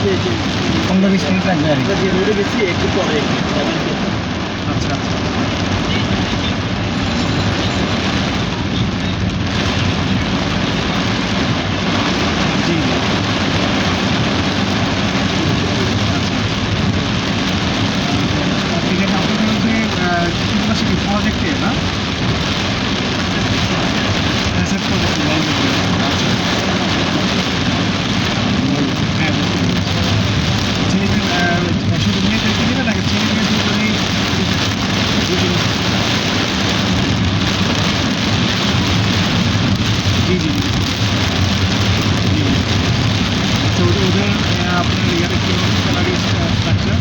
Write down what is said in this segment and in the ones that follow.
15-20 minute লাগবে আর কি। যে রোডে গেছি একটু পরে আচ্ছা আচ্ছা। জি জি। ঠিক আছে, আপনাদের হচ্ছে তিন মাসে কি প্রজেক্টে না রিসেপ্ট করতেছি লাইন করে। আচ্ছা হ্যাঁ, বুঝতে পেরেছি। ছেলেদের শুধু মেয়েদেরকে নেবে নাকি ছেলে মেয়ে দুজনেই? জি জি জি জি। আচ্ছা, ওদের আপনার ইয়ারে কী স্যালারি স্ট্রাকচার?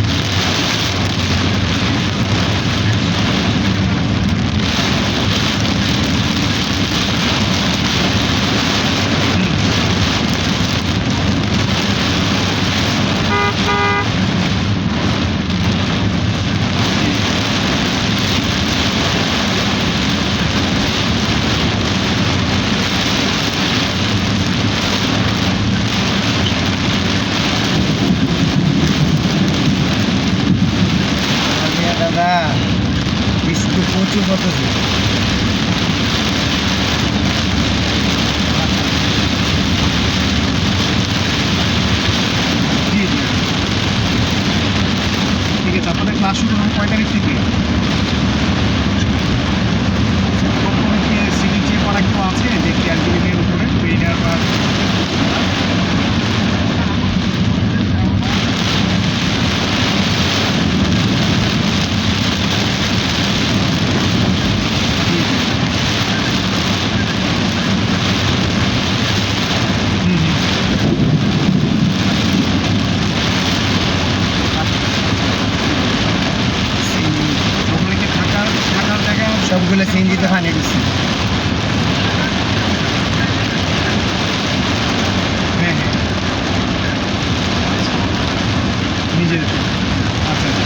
দাদা বৃষ্টি প্রচুর পড়তেছে। জি জি ঠিক আছে। আপনাদের ক্লাস শুরু হবে কয় তারিখ থেকে? কোনো কি সিটি চেক করা কেউ আছে যে ক্যান্টিনের উপরে ট্রেনার বা? সবগুলো সিএনজিতে পানি দিচ্ছি। হ্যাঁ হ্যাঁ নিজের। আচ্ছা আচ্ছা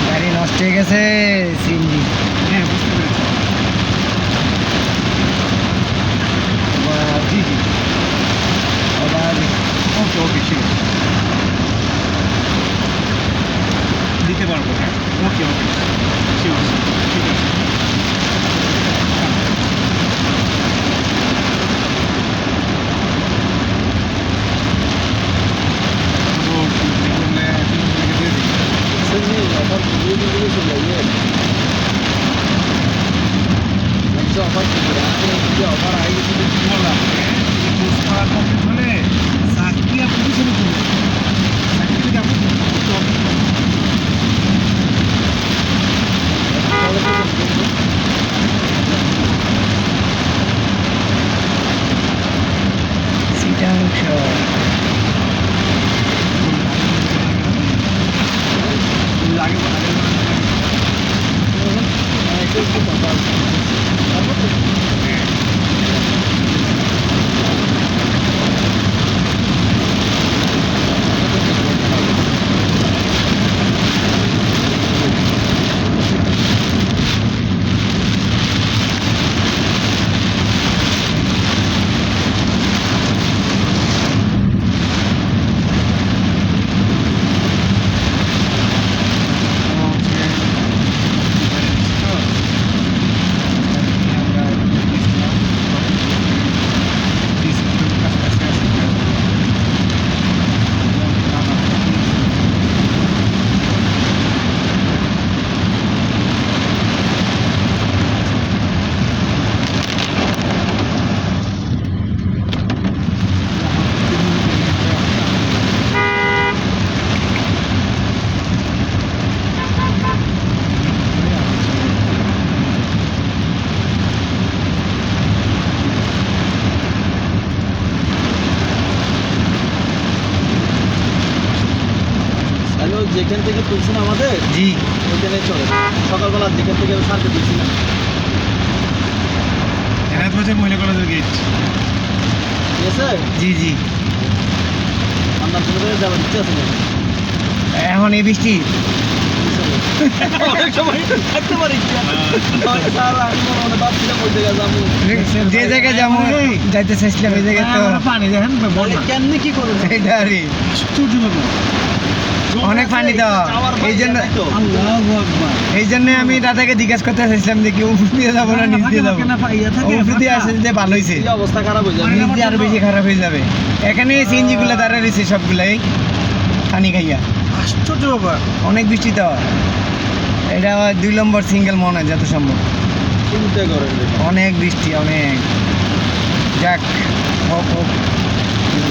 গাড়ি নষ্ট হয়ে গেছে সিএনজি। হ্যাঁ বুঝতে পেরেছি। জি জি আবার ওকে ওকে ঠিক আছে দিতে পারবো। হ্যাঁ ওকে ওকে ঠিক আছে ঠিক আছে। অফার আই গেছিল বললাম কোর্স করা কমপ্লিট হলে চাকরি আপনি শুরু করুন। চাকরি থেকে আপনি সিটাংশ যেখান থেকে তুলছেন আমাদের জি ওইখানে চলে সকালবেলা যেখান থেকে সারতে দিয়েছি না এনায়ত বাজার মহিলা কলেজের গেট। ঠিক আছে জি জি আপনার জন্য যাবার ইচ্ছা আছে না এখন এই বৃষ্টি অনেক সময় থাকতে পারি কি আর? নয় সাল আমি মনে মনে ভাবছিলাম ওই জায়গায় যাবো। যে জায়গায় যাবো যাইতে চাইছিলাম এই জায়গায় তো পানি দেখেন তাহলে কেমনে কি করবো? এইটা আরে আশ্চর্য ব্যাপার। অনেক পানি তো যাওয়ার এই জন্য ভাই, তাই তো? আল্লাহু আকবার। এই জন্য আমি দাদাকে জিজ্ঞাসা করতে চাইছিলাম যে কি উপর দিয়ে যাবো না নিচ দিয়ে যাবো উপর দিয়ে আসে যে ভালো হয়েছে এই অবস্থা খারাপ হয়ে যাবে। নিচ দিয়ে আরো বেশি খারাপ হয়ে যাবে এখানে সিএনজি গুলো দাঁড়া রয়েছে সবগুলাই পানি খাইয়া আশ্চর্য ব্যাপার। অনেক বৃষ্টি তো এটা আমার 2 নম্বর সিঙ্গেল মনে হয় যত সম্ভব চিন্তা করেন দেখুন। অনেক বৃষ্টি অনেক যাক হোক হোক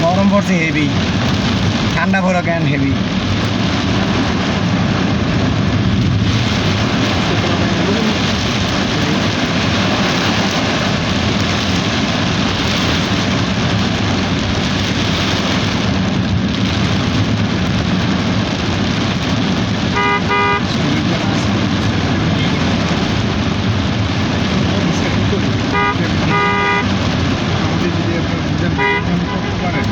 গরম পড়ছে হেভি ঠান্ডা পড়ো কেন হেভি আমাদের যদি আপনার বুঝেন করতে পারেন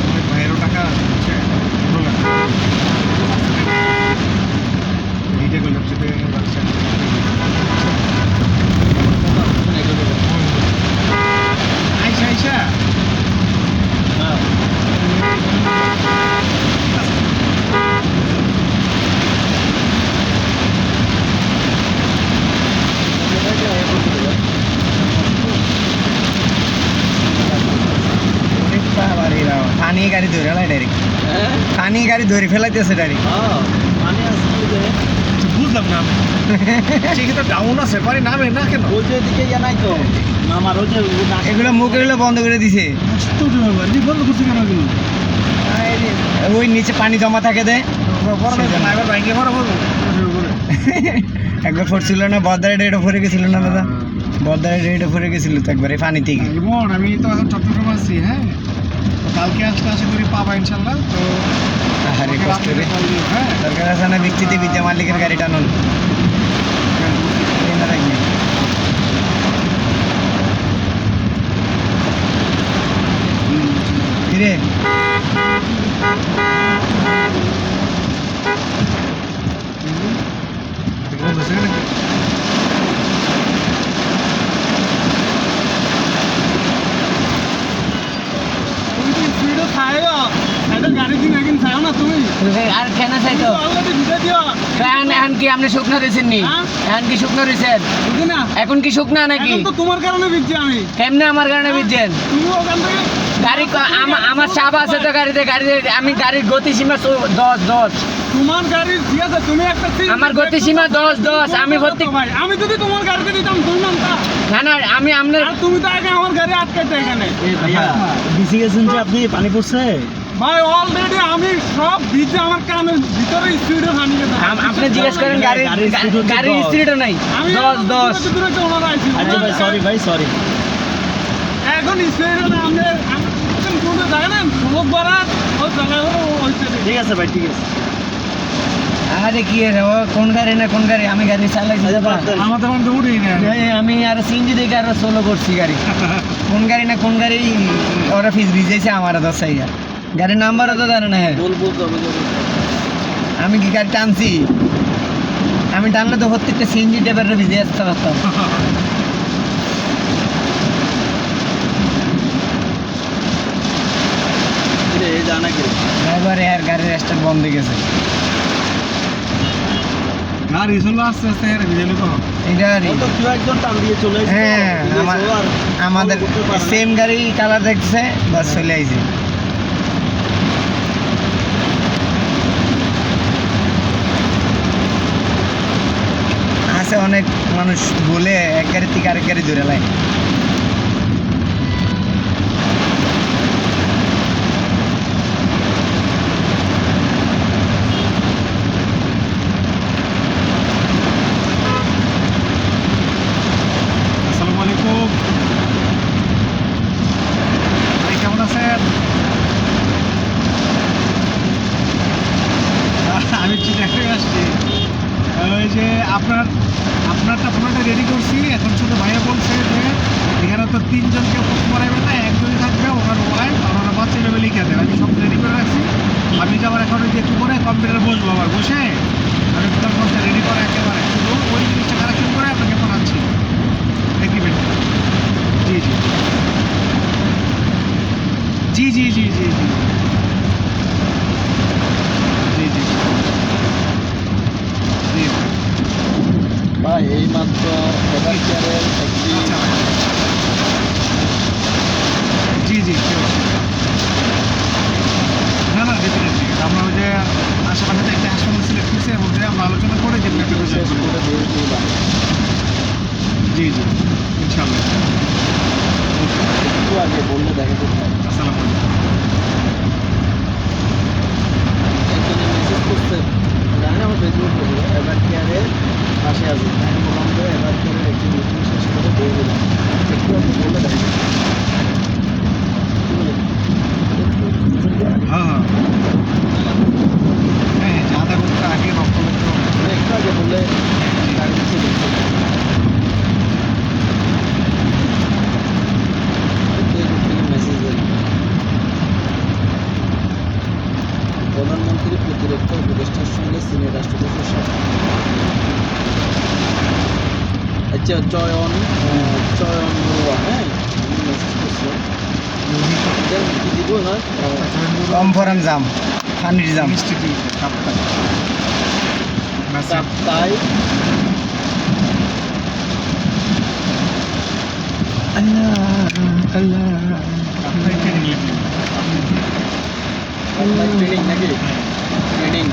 অনেক ভাইয়েরও টাকা হচ্ছে এইটা করলাম সেটা ব্যবসা আইসা আইসা হ্যাঁ। পানি গাড়ি ধরে ফেলাই ডাইরেক্ট হ্যাঁ? পানি গাড়ি ধরে ফেলাইতেছে ডাইরেক্ট হ্যাঁ, পানি আছে ওই যে। বুঝলাম না আমি সেক্ষেত্রে ডাউন আছে পানি নামে না কেন ওই যে এদিকে ইয়া নাই তো। আমার ওই যে এগুলো মুখ এগুলো বন্ধ করে দিছে আশ্চর্য ব্যাপার নি বন্ধ করছে কেন এগুলো ওই নিচে পানি জমা থাকে দেয় বড় না এবার বাইকে ভরা বলবো একবার পড়ছিল না বদারে ডেটও পড়ে গেছিল না দাদা বদারে ডেটও পড়ে গেছিল তো একবারে পানি থেকে বোন আমি তো এখন চট্টগ্রাম আছি হ্যাঁ তো কালকে আসলে আশা করি পাবা ইনশাল্লাহ তো আরে আমাকে কষ্ট রাত্রে রে call দিও, হ্যাঁ দরকার আছে না বৃষ্টিতে বিদ্যা মালিকের গাড়ি টানুন এই না রাখবি। কিরে বন্ধ আছে নাকি তুমি তো স্পিডে খাইও সাইডে গাড়ি দিন একদিন খাও না তুমি আর কেন চাই তো অলরেডি ভিজে দিও এখন কি আপনি শুকনো রয়েছেন নি হ্যাঁ? এখন কি শুকনো রয়েছেন বুঝি না এখন কি শুকনা নাকি এখন তো তোমার কারণে ভিজছি আমি কেমনে আমার কারণে বুঝছেন তুমি ওখান থেকে গাড়ি আমার চাপ আছে তো গাড়িতে আমি গাড়ির গতিসীমা 10 তোমার গাড়ি ঠিক আছে তুমি একটা আমার গতিসীমা 10 আমি ভর্তি ভাই আমি যদি তোমার গাড়িতে দিতাম দুই নামটা না না আমি আপনার আর তুমি তো আগে আমার গাড়ি আটকাইতে এখানে এই ভাইয়া ভিজে গেছেন যে আপনি পানি পড়ছে? ভাই অলরেডি আমি সব ভিজে আমার কানের ভিতরে স্পিডে ভাঙি গেছে আপনি জিজ্ঞেস করেন গাড়ির গাড়ির speed হচ্ছে গাড়ির 10 স্পিডও নাই আমি 10 দূরে তো ওনারা আইছি আচ্ছা ভাই সরি ভাই সরি। এখন স্পিডে না আমি কোন জায়গা না লোক বাড়া ওই জায়গায় হইছে ঠিক আছে ভাই ঠিক আছে। আরে কি রে ও কোন গাড়ি না কোন গাড়ি আমি গাড়ি চালাইছি দাদা আমাদের মধ্যে উঠেই না আমি আর সিএনজি দেখে আর সোলো করছি গাড়ি কোন গাড়ি না কোন গাড়ি ওরা ফিস ভিজেছে আমার দশাইয়া গাড়ির নাম্বারও তো জানে না হ্যাঁ বলবো তবে আমি কি গাড়ি টানছি আমি টানলে তো প্রত্যেকটা সিএনজি ড্রাইভারের ভিজে আসতে পারতাম এই জানা কি ড্রাইভার আর গাড়ির স্টার্ট বন্ধ হয়ে গেছে গাড়ি চলো আস্তে আস্তে হেরে ভিজে তো এটা ও তো কেউ একজন টান দিয়ে চলে এসেছে। হ্যাঁ আমাদের সেম গাড়ি কালার দেখছে বাস চলে আইছে আছে অনেক মানুষ বলে এক গাড়ি থেকে আরেক গাড়ি ধরে লাই আসসালামু আলাইকুম ভাই কেমন আছেন আমি চিটাগাং আসছি আপনারটা পুরোটা রেডি করছি, এখন শুধু ভাইয়া বলছে যে এখানে তো 3 জনকে পোস্ট করাইবেন না, একজনই থাকবে, ওনার ওয়াইফ আর ওনার বাচ্চা এভাবে লিখে দেন। আমি সব রেডি করে রাখছি। আমি যে আবার এখন ওই যে একটু পরে কম্পিউটারে বসবো, আবার বসে আমি তার মধ্যে রেডি করে একেবারে শুধু ওই জিনিসটা কালেকশন করে আপনাকে পাঠাচ্ছি এগ্রিমেন্ট। জি জি জি জি জি জি জি জি জি জি ভাই এই মাত্র এবার কেয়ারের একটি আচ্ছা ভাই। জি জি ঠিক আছে। না না ডেফিনেটলি আমরা ওই যে আশেপাশে যে একটা হাসপাতাল সিলেক্ট করছি, এর মধ্যে আমরা আলোচনা করে যে একটা শেষ করে দিয়ে দিলাম। জি জি ইনশাআল্লাহ। একটু আগে বললে দেখা যেত না। আসসালামু আলাইকুম। একজনে মেসেজ করছে, জানি না আমার ফেসবুক এবার কেয়ারের পাশে আছে, আমি বললাম যে এবার কেয়ারের একটি মিটিং শেষ করে দিয়ে দিলাম। একটু আগে বললে দেখা যেত না। কি বলেন? হ্যাঁ হ্যাঁ হ্যাঁ হ্যাঁ, আধা ঘন্টা আগে রক্ত মানে একটু আগে বললে গাড়ি নিচে দেখতে মেসেজ দেয়। প্রধানমন্ত্রী প্রতিরক্ষা উপদেষ্টার সঙ্গে চীনের রাষ্ট্রদূতের সাথে আচ্ছা চয়ন বড়ুয়া, হ্যাঁ মেসেজ করছে এটার কি দিব না কমফোরাম জাম পানির জাম ইনস্টিটিউট তাই আল্লাহ আল্লাহ আপনার ট্রেনিং ট্রেনিং নাকি ট্রেনিং